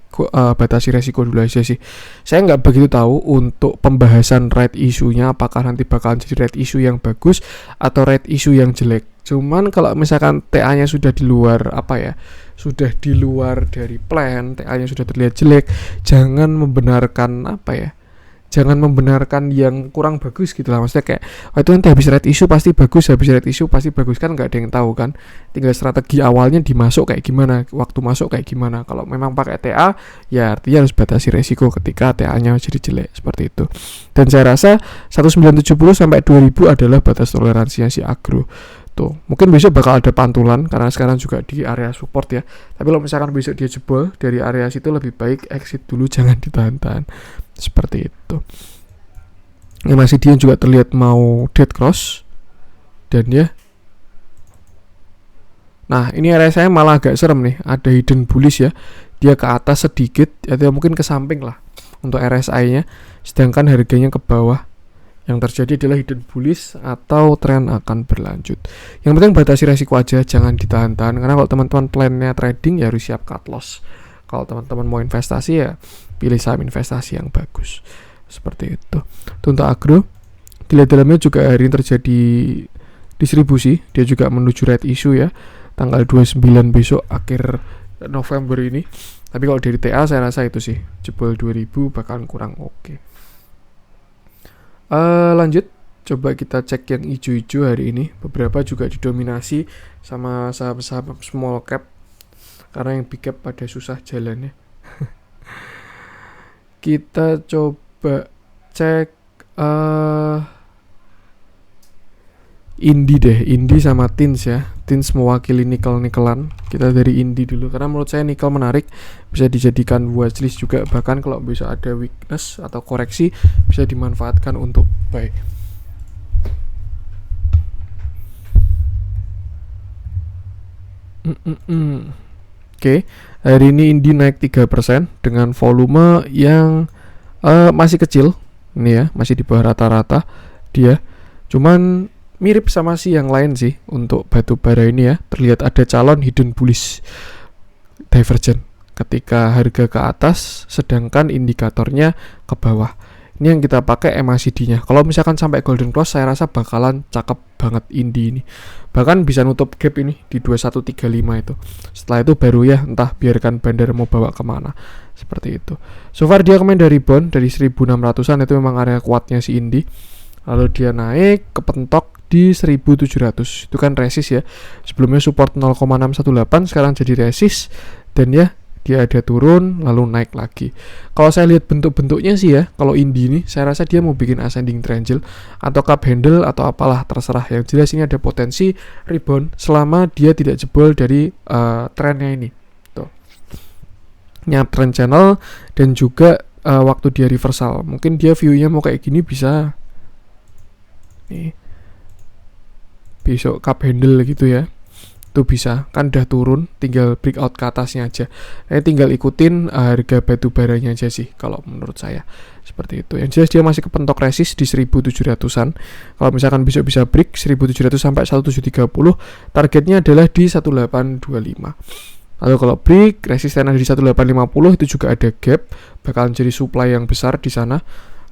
batasi resiko dulu aja sih. Saya nggak begitu tahu untuk pembahasan right issue-nya apakah nanti bakalan jadi right issue yang bagus atau right issue yang jelek. Cuman kalau misalkan TA-nya sudah di luar sudah di luar dari plan, TA-nya sudah terlihat jelek, jangan membenarkan jangan membenarkan yang kurang bagus gitu lah. Maksudnya kayak itu nanti habis red issue pasti bagus, habis red issue pasti bagus, kan nggak ada yang tahu kan. Tinggal strategi awalnya dimasuk kayak gimana, waktu masuk kayak gimana. Kalau memang pakai TA ya artinya harus batasi resiko ketika TA-nya jadi jelek, seperti itu. Dan saya rasa 1970 sampai 2000 adalah batas toleransinya si Agro. Tuh, mungkin besok bakal ada pantulan karena sekarang juga di area support ya. Tapi kalau misalkan besok dia jebol dari area situ, lebih baik exit dulu, jangan ditahan-tahan. Seperti itu. Ini masih dia juga terlihat mau dead cross. Dan ya. Nah, ini area saya malah agak serem nih. Ada hidden bullish ya. Dia ke atas sedikit atau mungkin ke samping lah untuk RSI-nya, sedangkan harganya ke bawah. Yang terjadi adalah hidden bullish atau tren akan berlanjut. Yang penting batasi resiko aja, jangan ditahan-tahan. Karena kalau teman-teman plannya trading ya harus siap cut loss. Kalau teman-teman mau investasi ya pilih saham investasi yang bagus. Seperti itu. Untuk Agro, dilihat dalamnya juga hari ini terjadi distribusi. Dia juga menuju red issue ya. Tanggal 29 besok akhir November ini. Tapi kalau dari TA saya rasa itu sih jebol 2000 bakalan kurang oke. Lanjut, coba kita cek yang hijau-hijau hari ini. Beberapa juga didominasi sama saham-saham small cap, karena yang big cap pada susah jalannya. Kita coba cek Indi sama Tins ya. Tins mewakili nikel-nikelan. Kita dari Indi dulu karena menurut saya nikel menarik, bisa dijadikan watchlist juga, bahkan kalau bisa ada weakness atau koreksi bisa dimanfaatkan untuk buy. Oke, hari ini Indi naik 3% dengan volume yang masih kecil. Ini ya, masih di bawah rata-rata dia. Cuman mirip sama si yang lain sih untuk batu bara ini ya. Terlihat ada calon hidden bullish divergent ketika harga ke atas sedangkan indikatornya ke bawah. Ini yang kita pakai MACD-nya. Kalau misalkan sampai golden cross saya rasa bakalan cakep banget Indi ini. Bahkan bisa nutup gap ini di 2135 itu. Setelah itu baru ya entah biarkan bandar mau bawa kemana. Seperti itu. So far dia kemarin dari rebound dari 1600-an, itu memang area kuatnya si Indi. Lalu dia naik, kepentok di 1700. Itu kan resist ya. Sebelumnya support 0,618, sekarang jadi resist, dan ya dia ada turun lalu naik lagi. Kalau saya lihat bentuk-bentuknya sih ya, kalau Indi ini saya rasa dia mau bikin ascending triangle atau cup handle atau apalah, terserah. Yang jelas ini ada potensi rebound selama dia tidak jebol dari trennya ini. Tuh. Ini trend channel, dan juga waktu dia reversal, mungkin dia view-nya mau kayak gini, bisa nih besok cup handle gitu ya. Itu bisa, kan udah turun, tinggal breakout ke atasnya aja. Tinggal ikutin harga batu baranya aja sih kalau menurut saya, seperti itu. Yang jelas dia masih kepentok resist di 1700-an. Kalau misalkan besok bisa break 1700 sampai 1730, targetnya adalah di 1825. Lalu kalau break resisten ada di 1850, itu juga ada gap, bakalan jadi supply yang besar di sana.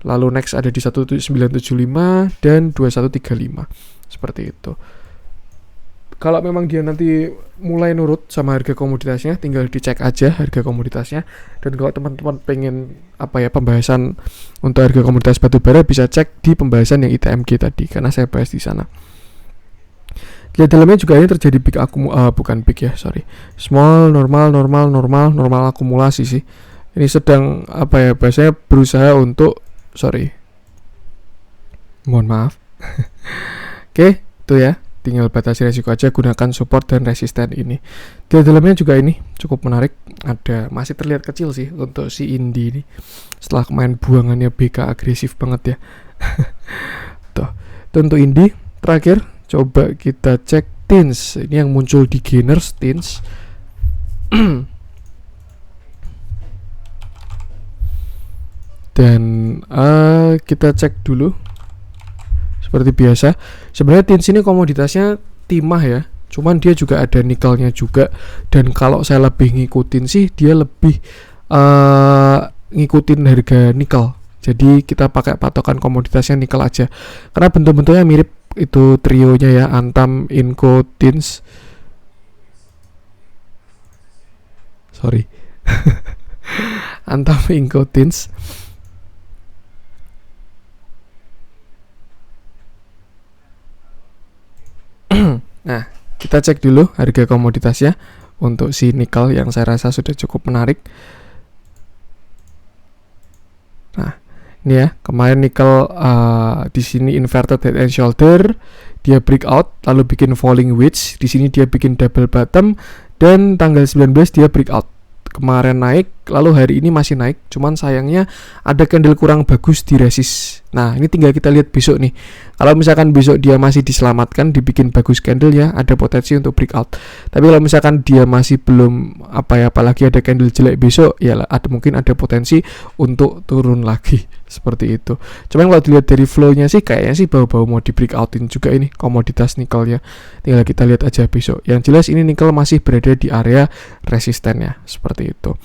Lalu next ada di 1975 dan 2135, seperti itu. Kalau memang dia nanti mulai nurut sama harga komoditasnya, tinggal dicek aja harga komoditasnya. Dan kalau teman-teman pengen pembahasan untuk harga komoditas batubara, bisa cek di pembahasan yang ITMG tadi, karena saya bahas di sana. Di dalamnya juga ini terjadi peak small normal akumulasi sih. Ini sedang bahasanya berusaha untuk mohon maaf. Oke, itu ya. Tinggal batasi resiko aja, gunakan support dan resisten ini. Di dalamnya juga ini cukup menarik. Masih terlihat kecil sih untuk si Indi ini. Setelah kemarin buangannya BK agresif banget ya. Tuh, itu untuk Indi. Terakhir, coba kita cek TINS. Ini yang muncul di Gainers, TINS. Dan kita cek dulu. Seperti biasa, sebenarnya TINS ini komoditasnya timah ya, cuman dia juga ada nikelnya juga. Dan kalau saya lebih ngikutin sih, dia lebih ngikutin harga nikel. Jadi kita pakai patokan komoditasnya nikel aja, karena bentuk-bentuknya mirip. Itu trionya ya, Antam, Inco, TINS. Antam, Inco, TINS. Nah, kita cek dulu harga komoditasnya untuk si nikel yang saya rasa sudah cukup menarik. Nah, ini ya, kemarin nikel di sini inverted head and shoulder, dia breakout lalu bikin falling wedge, di sini dia bikin double bottom, dan tanggal 19 dia breakout. Kemarin naik, lalu hari ini masih naik, cuman sayangnya ada candle kurang bagus di resist. Nah, ini tinggal kita lihat besok nih. Kalau misalkan besok dia masih diselamatkan, dibikin bagus candle ya, ada potensi untuk breakout. Tapi kalau misalkan dia masih belum apalagi ada candle jelek besok, ya mungkin ada potensi untuk turun lagi, seperti itu. Cuman kalau dilihat dari flow-nya sih, kayaknya sih bau-bau mau di breakoutin juga ini komoditas nikelnya. Tinggal kita lihat aja besok. Yang jelas ini nikel masih berada di area resistennya, seperti itu.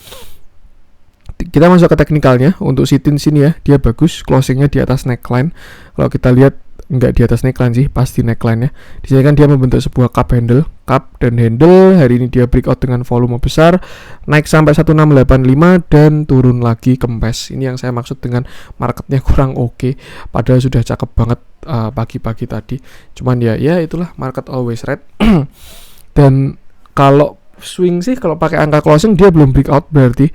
Kita masuk ke teknikalnya. Untuk si TINS sini ya, dia bagus, closingnya di atas neckline. Kalau kita lihat enggak di atas neckline sih, pasti neckline ya. Di sini kan dia membentuk sebuah cup dan handle. Hari ini dia breakout dengan volume besar, naik sampai 1685 dan turun lagi kempes. Ini yang saya maksud dengan marketnya kurang oke. Padahal sudah cakep banget pagi-pagi tadi. Cuman ya itulah market always red. Dan kalau swing sih, kalau pakai angka closing dia belum breakout berarti,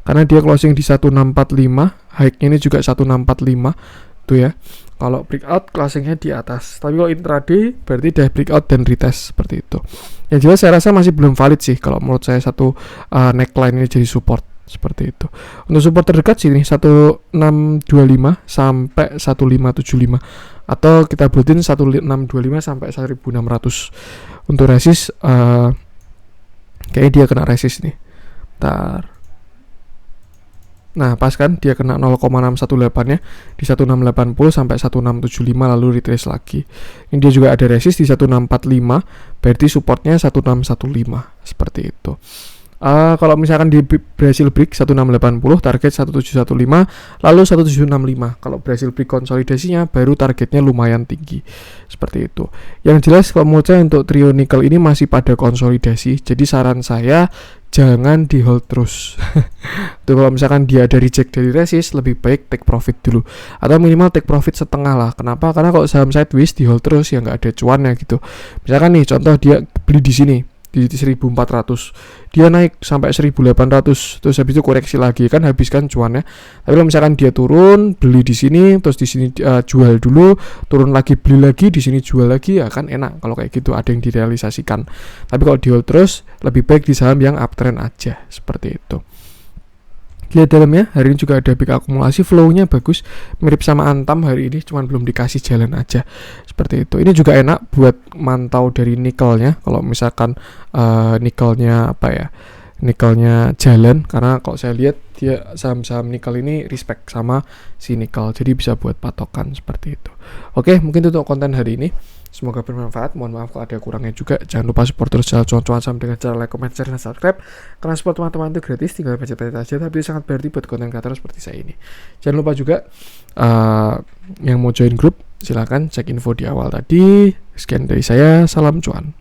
karena dia closing di 1645, high-nya ini juga 1645 tuh ya. Kalau breakout closingnya di atas. Tapi kalau intraday berarti dia breakout dan retest, seperti itu. Yang jelas saya rasa masih belum valid sih kalau menurut saya satu neckline ini jadi support, seperti itu. Untuk support terdekat sini 1625 sampai 1575, atau kita buatin 1625 sampai 1600. Untuk resist kayaknya dia kena resist nih. Bentar. Nah, pas kan dia kena 0,618-nya di 1680 sampai 1675 lalu retrace lagi. Ini dia juga ada resist di 1645, berarti supportnya 1615, seperti itu. Kalau misalkan di berhasil break 1680, target 1715, lalu 1765. Kalau berhasil break konsolidasinya, baru targetnya lumayan tinggi, seperti itu. Yang jelas kalau menurut saya untuk trio nikel ini masih pada konsolidasi. Jadi saran saya jangan di hold terus. Tuh, kalau misalkan dia ada reject dari resist, lebih baik take profit dulu, atau minimal take profit setengah lah. Kenapa? Karena kalau saham sideways di hold terus ya nggak ada cuannya gitu. Misalkan nih contoh, dia beli di sini di 1400, dia naik sampai 1800, terus habis itu koreksi lagi, kan habiskan cuannya. Tapi kalau misalkan dia turun, beli di sini, terus di sini jual dulu, turun lagi beli lagi, di sini jual lagi, ya kan enak kalau kayak gitu, ada yang direalisasikan. Tapi kalau di hold terus, lebih baik di saham yang uptrend aja, seperti itu. Lihat dalamnya, hari ini juga ada big akumulasi, flow-nya bagus, mirip sama Antam hari ini, cuman belum dikasih jalan aja, seperti itu. Ini juga enak buat mantau dari nikelnya, kalau misalkan nikelnya nikelnya jalan, karena kalau saya lihat dia saham-saham nikel ini respect sama si nikel, jadi bisa buat patokan seperti itu. Oke, mungkin itu untuk konten hari ini. Semoga bermanfaat. Mohon maaf kalau ada kurangnya juga. Jangan lupa support terus channel cuan-cuan saham dengan cara like, comment, share, dan subscribe. Karena support teman-teman itu gratis, tinggal pencet aja, tapi sangat berarti buat konten kreator seperti saya ini. Jangan lupa juga yang mau join grup, silakan cek info di awal tadi. Sekian dari saya, salam cuan.